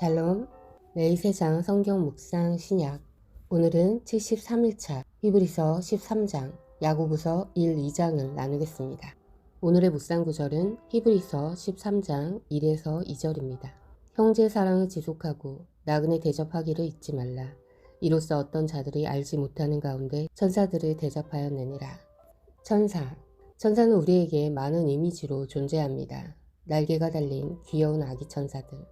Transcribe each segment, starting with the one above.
샬롬, 매일 세상 성경 묵상 신약. 오늘은 73일차 히브리서 13장, 야고보서 1, 2장을 나누겠습니다. 오늘의 묵상 구절은 히브리서 13장 1에서 2절입니다. 형제 사랑을 지속하고 나그네 대접하기를 잊지 말라. 이로써 어떤 자들이 알지 못하는 가운데 천사들을 대접하였느니라. 천사는 우리에게 많은 이미지로 존재합니다. 날개가 달린 귀여운 아기 천사들,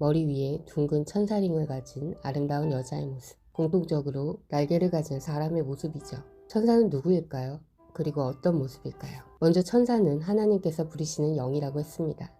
머리 위에 둥근 천사링을 가진 아름다운 여자의 모습, 공통적으로 날개를 가진 사람의 모습이죠. 천사는 누구일까요? 그리고 어떤 모습일까요? 먼저 천사는 하나님께서 부리시는 영이라고 했습니다.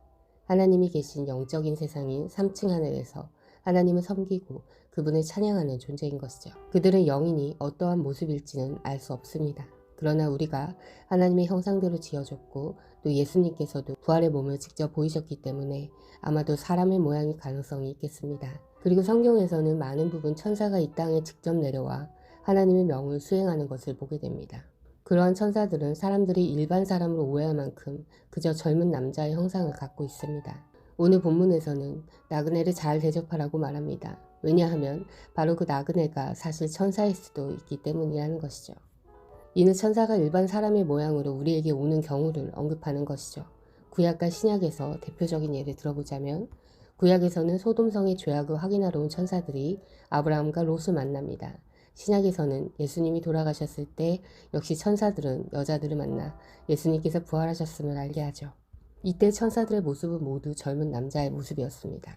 하나님이 계신 영적인 세상인 3층 하늘에서 하나님을 섬기고 그분을 찬양하는 존재인 것이죠. 그들은 영이니 어떠한 모습일지는 알 수 없습니다. 그러나 우리가 하나님의 형상대로 지어졌고 또 예수님께서도 부활의 몸을 직접 보이셨기 때문에 아마도 사람의 모양일 가능성이 있겠습니다. 그리고 성경에서는 많은 부분 천사가 이 땅에 직접 내려와 하나님의 명을 수행하는 것을 보게 됩니다. 그러한 천사들은 사람들이 일반 사람으로 오해할 만큼 그저 젊은 남자의 형상을 갖고 있습니다. 오늘 본문에서는 나그네를 잘 대접하라고 말합니다. 왜냐하면 바로 그 나그네가 사실 천사일 수도 있기 때문이라는 것이죠. 이는 천사가 일반 사람의 모양으로 우리에게 오는 경우를 언급하는 것이죠. 구약과 신약에서 대표적인 예를 들어보자면 구약에서는 소돔성의 죄악을 확인하러 온 천사들이 아브라함과 롯을 만납니다. 신약에서는 예수님이 돌아가셨을 때 역시 천사들은 여자들을 만나 예수님께서 부활하셨음을 알게 하죠. 이때 천사들의 모습은 모두 젊은 남자의 모습이었습니다.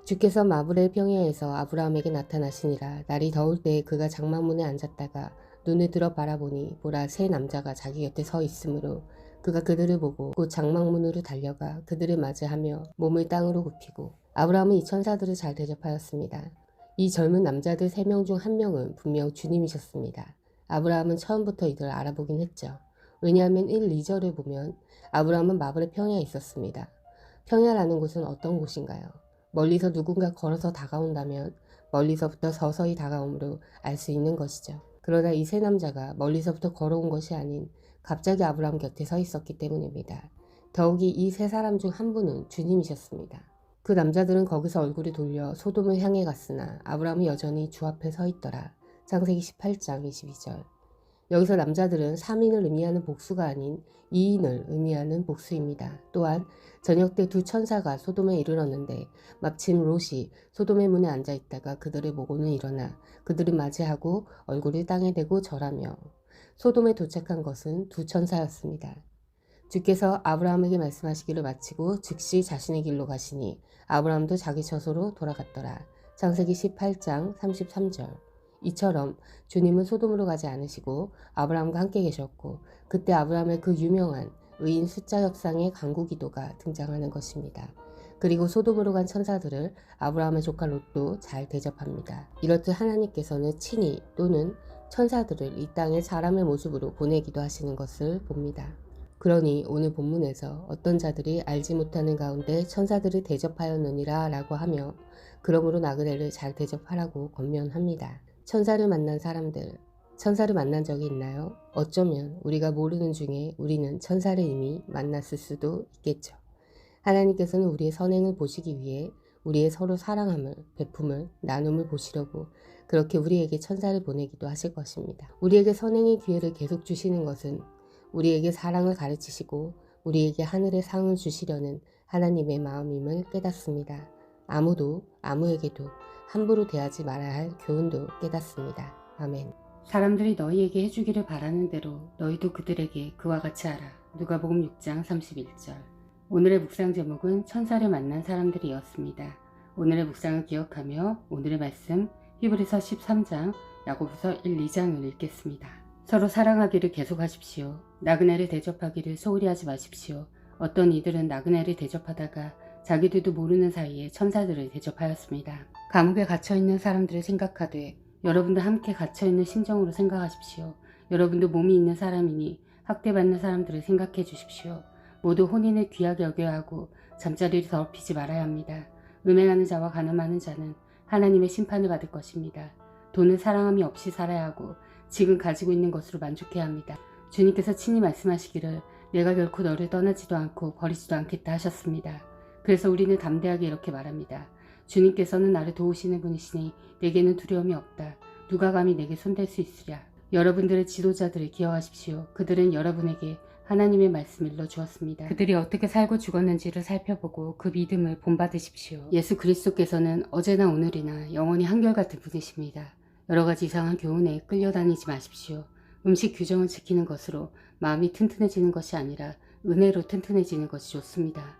주께서 마브레 평야에서 아브라함에게 나타나시니라. 날이 더울 때 그가 장막문에 앉았다가 눈을 들어 바라보니 보라 세 남자가 자기 곁에 서 있으므로 그가 그들을 보고 곧 장막문으로 달려가 그들을 맞이하며 몸을 땅으로 굽히고 아브라함은 이 천사들을 잘 대접하였습니다. 이 젊은 남자들 3명 중 1명은 분명 주님이셨습니다. 아브라함은 처음부터 이들을 알아보긴 했죠. 왜냐하면 1, 2절을 보면 아브라함은 마브레 평야에 있었습니다. 평야라는 곳은 어떤 곳인가요? 멀리서 누군가 걸어서 다가온다면 멀리서부터 서서히 다가옴으로 알 수 있는 것이죠. 그러나 이 세 남자가 멀리서부터 걸어온 것이 아닌 갑자기 아브라함 곁에 서 있었기 때문입니다. 더욱이 이 세 사람 중 한 분은 주님이셨습니다. 그 남자들은 거기서 얼굴을 돌려 소돔을 향해 갔으나 아브라함은 여전히 주 앞에 서 있더라. 창세기 18장 22절. 여기서 남자들은 3인을 의미하는 복수가 아닌 2인을 의미하는 복수입니다. 또한 저녁 때 두 천사가 소돔에 이르렀는데 마침 롯이 소돔의 문에 앉아있다가 그들을 보고는 일어나 그들을 맞이하고 얼굴을 땅에 대고 절하며 소돔에 도착한 것은 두 천사였습니다. 주께서 아브라함에게 말씀하시기를 마치고 즉시 자신의 길로 가시니 아브라함도 자기 처소로 돌아갔더라. 창세기 18장 33절. 이처럼 주님은 소돔으로 가지 않으시고 아브라함과 함께 계셨고 그때 아브라함의 그 유명한 의인 숫자 협상의 간구기도가 등장하는 것입니다. 그리고 소돔으로 간 천사들을 아브라함의 조카 롯도 잘 대접합니다. 이렇듯 하나님께서는 친히 또는 천사들을 이 땅에 사람의 모습으로 보내기도 하시는 것을 봅니다. 그러니 오늘 본문에서 어떤 자들이 알지 못하는 가운데 천사들을 대접하였느니라 라고 하며 그러므로 나그네를 잘 대접하라고 권면합니다. 천사를 만난 사람들, 천사를 만난 적이 있나요? 어쩌면 우리가 모르는 중에 우리는 천사를 이미 만났을 수도 있겠죠. 하나님께서는 우리의 선행을 보시기 위해 우리의 서로 사랑함을, 베품을, 나눔을 보시려고 그렇게 우리에게 천사를 보내기도 하실 것입니다. 우리에게 선행의 기회를 계속 주시는 것은 우리에게 사랑을 가르치시고 우리에게 하늘의 상을 주시려는 하나님의 마음임을 깨닫습니다. 아무도 아무에게도 함부로 대하지 말아야 할 교훈도 깨닫습니다. 아멘. 사람들이 너희에게 해주기를 바라는 대로 너희도 그들에게 그와 같이 하라. 누가복음 6장 31절. 오늘의 묵상 제목은 천사를 만난 사람들이었습니다. 오늘의 묵상을 기억하며 오늘의 말씀 히브리서 13장, 야고보서 1, 2장을 읽겠습니다. 서로 사랑하기를 계속하십시오. 나그네를 대접하기를 소홀히 하지 마십시오. 어떤 이들은 나그네를 대접하다가 자기들도 모르는 사이에 천사들을 대접하였습니다. 감옥에 갇혀있는 사람들을 생각하되 여러분도 함께 갇혀있는 심정으로 생각하십시오. 여러분도 몸이 있는 사람이니 학대받는 사람들을 생각해 주십시오. 모두 혼인을 귀하게 여겨야 하고 잠자리를 더럽히지 말아야 합니다. 음행하는 자와 간음하는 자는 하나님의 심판을 받을 것입니다. 돈은 사랑함이 없이 살아야 하고 지금 가지고 있는 것으로 만족해야 합니다. 주님께서 친히 말씀하시기를 내가 결코 너를 떠나지도 않고 버리지도 않겠다 하셨습니다. 그래서 우리는 담대하게 이렇게 말합니다. 주님께서는 나를 도우시는 분이시니 내게는 두려움이 없다. 누가 감히 내게 손댈 수 있으랴. 여러분들의 지도자들을 기억하십시오. 그들은 여러분에게 하나님의 말씀을 일러주었습니다. 그들이 어떻게 살고 죽었는지를 살펴보고 그 믿음을 본받으십시오. 예수 그리스도께서는 어제나 오늘이나 영원히 한결같은 분이십니다. 여러 가지 이상한 교훈에 끌려다니지 마십시오. 음식 규정을 지키는 것으로 마음이 튼튼해지는 것이 아니라 은혜로 튼튼해지는 것이 좋습니다.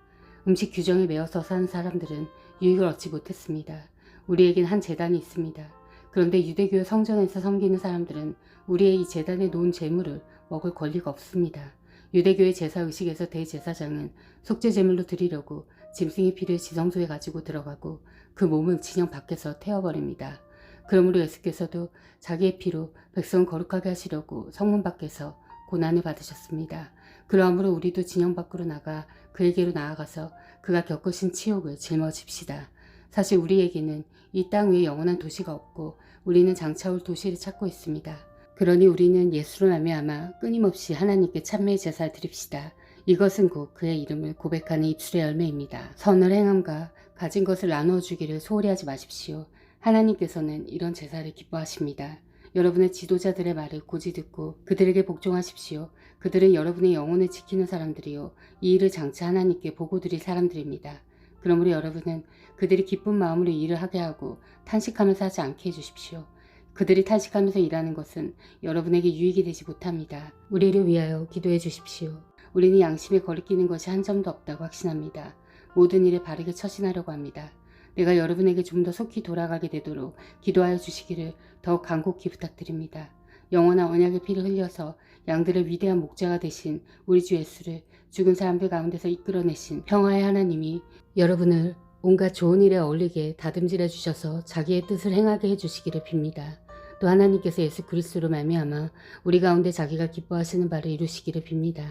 음식 규정에 매여서 사는 사람들은 유익을 얻지 못했습니다. 우리에겐 한 제단이 있습니다. 그런데 유대교의 성전에서 섬기는 사람들은 우리의 이 제단에 놓은 재물을 먹을 권리가 없습니다. 유대교의 제사의식에서 대제사장은 속죄제물로 드리려고 짐승의 피를 지성소에 가지고 들어가고 그 몸을 진영 밖에서 태워버립니다. 그러므로 예수께서도 자기의 피로 백성을 거룩하게 하시려고 성문 밖에서 고난을 받으셨습니다. 그러므로 우리도 진영 밖으로 나가 그에게로 나아가서 그가 겪으신 치욕을 짊어집시다. 사실 우리에게는 이 땅 위에 영원한 도시가 없고 우리는 장차 올 도시를 찾고 있습니다. 그러니 우리는 예수로 말미암아 끊임없이 하나님께 찬미의 제사를 드립시다. 이것은 곧 그의 이름을 고백하는 입술의 열매입니다. 선을 행함과 가진 것을 나누어 주기를 소홀히 하지 마십시오. 하나님께서는 이런 제사를 기뻐하십니다. 여러분의 지도자들의 말을 고지 듣고 그들에게 복종하십시오. 그들은 여러분의 영혼을 지키는 사람들이요 이 일을 장차 하나님께 보고 드릴 사람들입니다. 그러므로 여러분은 그들이 기쁜 마음으로 일을 하게 하고 탄식하면서 하지 않게 해주십시오. 그들이 탄식하면서 일하는 것은 여러분에게 유익이 되지 못합니다. 우리를 위하여 기도해 주십시오. 우리는 양심에 거리끼는 것이 한 점도 없다고 확신합니다. 모든 일에 바르게 처신하려고 합니다. 내가 여러분에게 좀 더 속히 돌아가게 되도록 기도하여 주시기를 더욱 간곡히 부탁드립니다. 영원한 언약의 피를 흘려서 양들의 위대한 목자가 되신 우리 주 예수를 죽은 사람들 가운데서 이끌어내신 평화의 하나님이 여러분을 온갖 좋은 일에 어울리게 다듬질해 주셔서 자기의 뜻을 행하게 해주시기를 빕니다. 또 하나님께서 예수 그리스도로 말미암아 우리 가운데 자기가 기뻐하시는 바를 이루시기를 빕니다.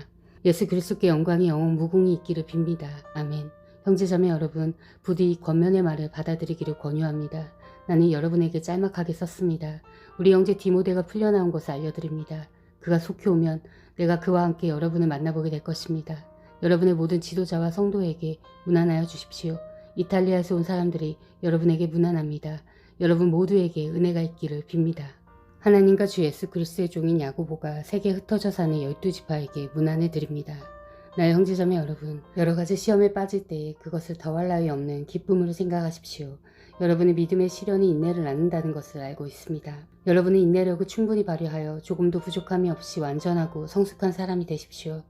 예수 그리스도께 영광이 영원 무궁히 있기를 빕니다. 아멘. 형제자매 여러분, 부디 이 권면의 말을 받아들이기를 권유합니다. 나는 여러분에게 짤막하게 썼습니다. 우리 형제 디모데가 풀려나온 것을 알려드립니다. 그가 속히 오면 내가 그와 함께 여러분을 만나보게 될 것입니다. 여러분의 모든 지도자와 성도에게 문안하여 주십시오. 이탈리아에서 온 사람들이 여러분에게 문안합니다. 여러분 모두에게 은혜가 있기를 빕니다. 하나님과 주 예수 그리스도의 종인 야고보가 세계 흩어져 사는 12지파에게 문안을 드립니다. 나의 형제자매 여러분, 여러 가지 시험에 빠질 때에 그것을 더할 나위 없는 기쁨으로 생각하십시오. 여러분의 믿음의 시련이 인내를 낳는다는 것을 알고 있습니다. 여러분의 인내력을 충분히 발휘하여 조금도 부족함이 없이 완전하고 성숙한 사람이 되십시오.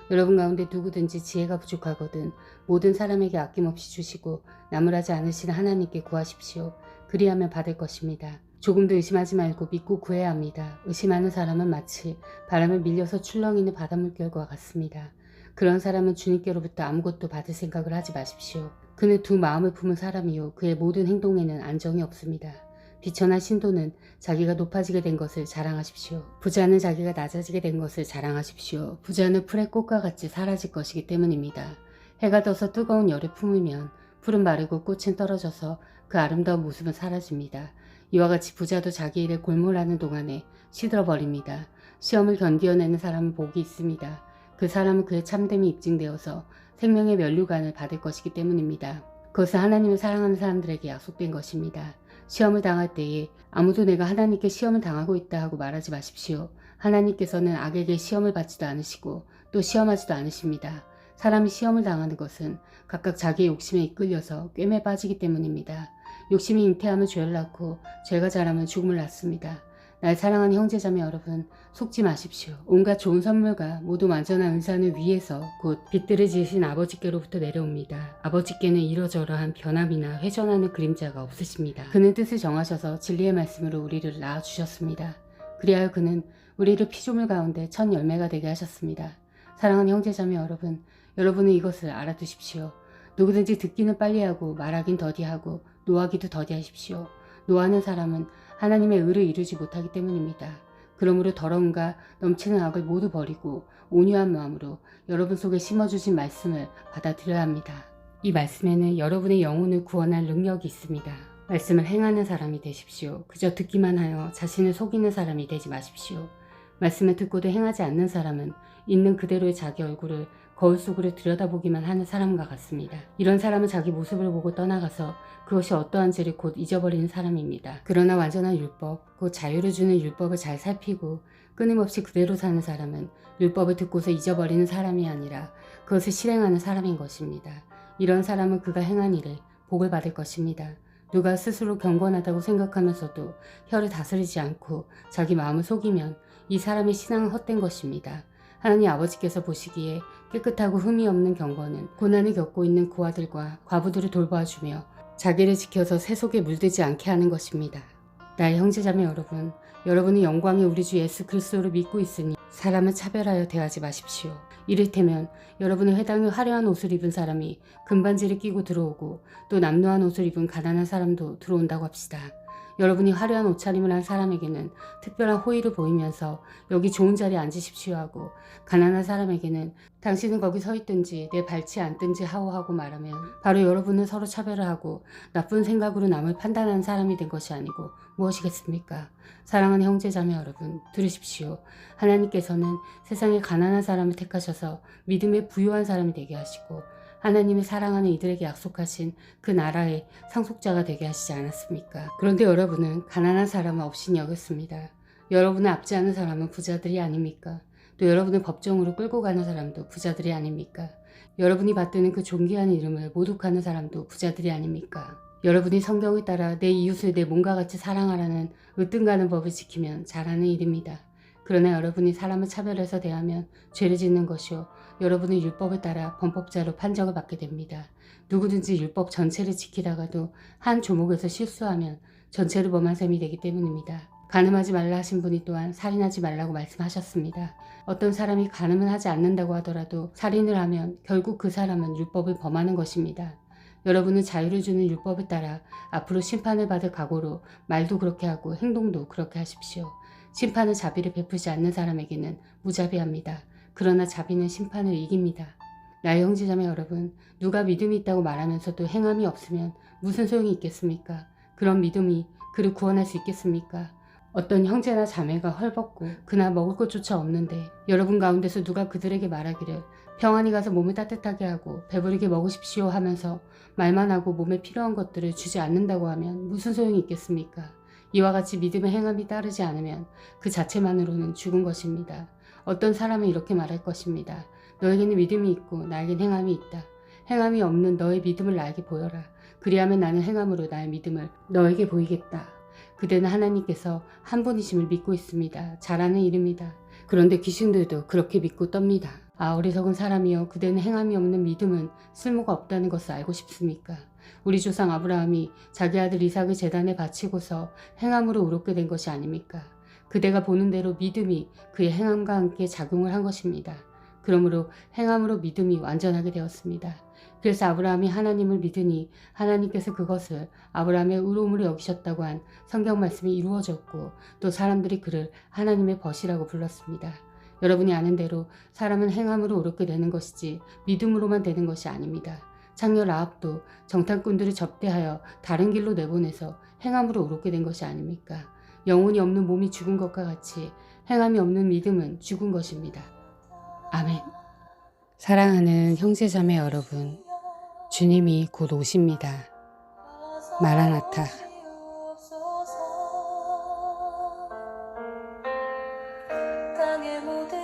여러분 가운데 누구든지 지혜가 부족하거든 모든 사람에게 아낌없이 주시고 나무라지 않으시는 하나님께 구하십시오. 그리하면 받을 것입니다. 조금도 의심하지 말고 믿고 구해야 합니다. 의심하는 사람은 마치 바람에 밀려서 출렁이는 바닷물결과 같습니다. 그런 사람은 주님께로부터 아무것도 받을 생각을 하지 마십시오. 그는 두 마음을 품은 사람이요 그의 모든 행동에는 안정이 없습니다. 비천한 신도는 자기가 높아지게 된 것을 자랑하십시오. 부자는 자기가 낮아지게 된 것을 자랑하십시오. 부자는 풀의 꽃과 같이 사라질 것이기 때문입니다. 해가 떠서 뜨거운 열을 품으면 풀은 마르고 꽃은 떨어져서 그 아름다운 모습은 사라집니다. 이와 같이 부자도 자기 일에 골몰하는 동안에 시들어버립니다. 시험을 견디어내는 사람은 복이 있습니다. 그 사람은 그의 참됨이 입증되어서 생명의 면류관을 받을 것이기 때문입니다. 그것은 하나님을 사랑하는 사람들에게 약속된 것입니다. 시험을 당할 때에 아무도 내가 하나님께 시험을 당하고 있다 하고 말하지 마십시오. 하나님께서는 악에게 시험을 받지도 않으시고 또 시험하지도 않으십니다. 사람이 시험을 당하는 것은 각각 자기의 욕심에 이끌려서 꿰매 빠지기 때문입니다. 욕심이 잉태하면 죄를 낳고 죄가 자라면 죽음을 낳습니다. 날 사랑하는 형제자매 여러분, 속지 마십시오. 온갖 좋은 선물과 모두 완전한 은사는 위에서 곧 빛들을 지으신 아버지께로부터 내려옵니다. 아버지께는 이러저러한 변함이나 회전하는 그림자가 없으십니다. 그는 뜻을 정하셔서 진리의 말씀으로 우리를 낳아주셨습니다. 그리하여 그는 우리를 피조물 가운데 첫 열매가 되게 하셨습니다. 사랑하는 형제자매 여러분, 여러분은 이것을 알아두십시오. 누구든지 듣기는 빨리 하고 말하긴 더디하고 노하기도 더디하십시오. 노하는 사람은 하나님의 의를 이루지 못하기 때문입니다. 그러므로 더러움과 넘치는 악을 모두 버리고 온유한 마음으로 여러분 속에 심어주신 말씀을 받아들여야 합니다. 이 말씀에는 여러분의 영혼을 구원할 능력이 있습니다. 말씀을 행하는 사람이 되십시오. 그저 듣기만 하여 자신을 속이는 사람이 되지 마십시오. 말씀을 듣고도 행하지 않는 사람은 있는 그대로의 자기 얼굴을 거울 속으로 들여다보기만 하는 사람과 같습니다. 이런 사람은 자기 모습을 보고 떠나가서 그것이 어떠한지를 곧 잊어버리는 사람입니다. 그러나 완전한 율법, 곧 자유를 주는 율법을 잘 살피고 끊임없이 그대로 사는 사람은 율법을 듣고서 잊어버리는 사람이 아니라 그것을 실행하는 사람인 것입니다. 이런 사람은 그가 행한 일에 복을 받을 것입니다. 누가 스스로 경건하다고 생각하면서도 혀를 다스리지 않고 자기 마음을 속이면 이 사람의 신앙은 헛된 것입니다. 하나님 아버지께서 보시기에 깨끗하고 흠이 없는 경건은 고난을 겪고 있는 그 아들과 과부들을 돌봐주며 자기를 지켜서 새 속에 물들지 않게 하는 것입니다. 나의 형제자매 여러분, 여러분이 영광의 우리 주 예수 그리스도를 믿고 있으니 사람을 차별하여 대하지 마십시오. 이를테면 여러분의 회당에 화려한 옷을 입은 사람이 금반지를 끼고 들어오고 또 남루한 옷을 입은 가난한 사람도 들어온다고 합시다. 여러분이 화려한 옷차림을 한 사람에게는 특별한 호의를 보이면서 여기 좋은 자리에 앉으십시오 하고 가난한 사람에게는 당신은 거기 서 있든지 내 발치에 앉든지 하오하고 말하면 바로 여러분은 서로 차별을 하고 나쁜 생각으로 남을 판단하는 사람이 된 것이 아니고 무엇이겠습니까? 사랑하는 형제자매 여러분, 들으십시오. 하나님께서는 세상에 가난한 사람을 택하셔서 믿음에 부유한 사람이 되게 하시고 하나님이 사랑하는 이들에게 약속하신 그 나라의 상속자가 되게 하시지 않았습니까? 그런데 여러분은 가난한 사람은 업신이 여겼습니다. 여러분을 앞지 않은 사람은 부자들이 아닙니까? 또 여러분을 법정으로 끌고 가는 사람도 부자들이 아닙니까? 여러분이 받드는 그 존귀한 이름을 모독하는 사람도 부자들이 아닙니까? 여러분이 성경을 따라 내 이웃을 내 몸과 같이 사랑하라는 으뜸가는 법을 지키면 잘하는 일입니다. 그러나 여러분이 사람을 차별해서 대하면 죄를 짓는 것이요 여러분은 율법을 따라 범법자로 판정을 받게 됩니다. 누구든지 율법 전체를 지키다가도 한 조목에서 실수하면 전체를 범한 셈이 되기 때문입니다. 간음하지 말라 하신 분이 또한 살인하지 말라고 말씀하셨습니다. 어떤 사람이 간음을 하지 않는다고 하더라도 살인을 하면 결국 그 사람은 율법을 범하는 것입니다. 여러분은 자유를 주는 율법을 따라 앞으로 심판을 받을 각오로 말도 그렇게 하고 행동도 그렇게 하십시오. 심판은 자비를 베푸지 않는 사람에게는 무자비합니다. 그러나 자비는 심판을 이깁니다. 나의 형제자매 여러분, 누가 믿음이 있다고 말하면서도 행함이 없으면 무슨 소용이 있겠습니까? 그런 믿음이 그를 구원할 수 있겠습니까? 어떤 형제나 자매가 헐벗고 그나 먹을 것조차 없는데 여러분 가운데서 누가 그들에게 말하기를 평안히 가서 몸을 따뜻하게 하고 배부르게 먹으십시오 하면서 말만 하고 몸에 필요한 것들을 주지 않는다고 하면 무슨 소용이 있겠습니까? 이와 같이 믿음의 행함이 따르지 않으면 그 자체만으로는 죽은 것입니다. 어떤 사람은 이렇게 말할 것입니다. 너에게는 믿음이 있고 나에겐 행함이 있다. 행함이 없는 너의 믿음을 나에게 보여라. 그리하면 나는 행함으로 나의 믿음을 너에게 보이겠다. 그대는 하나님께서 한 분이심을 믿고 있습니다. 잘하는 일입니다. 그런데 귀신들도 그렇게 믿고 떱니다. 아, 어리석은 사람이여, 그대는 행함이 없는 믿음은 쓸모가 없다는 것을 알고 싶습니까? 우리 조상 아브라함이 자기 아들 이삭을 제단에 바치고서 행함으로 의롭게 된 것이 아닙니까? 그대가 보는 대로 믿음이 그의 행함과 함께 작용을 한 것입니다. 그러므로 행함으로 믿음이 완전하게 되었습니다. 그래서 아브라함이 하나님을 믿으니 하나님께서 그것을 아브라함의 의로움으로 여기셨다고 한 성경 말씀이 이루어졌고 또 사람들이 그를 하나님의 벗이라고 불렀습니다. 여러분이 아는 대로 사람은 행함으로 의롭게 되는 것이지 믿음으로만 되는 것이 아닙니다. 창녀 라합도 정탐꾼들을 접대하여 다른 길로 내보내서 행함으로 의롭게 된 것이 아닙니까? 영혼이 없는 몸이 죽은 것과 같이 행함이 없는 믿음은 죽은 것입니다. 아멘. 사랑하는 형제자매 여러분, 주님이 곧 오십니다. 마라나타. 땅의 모든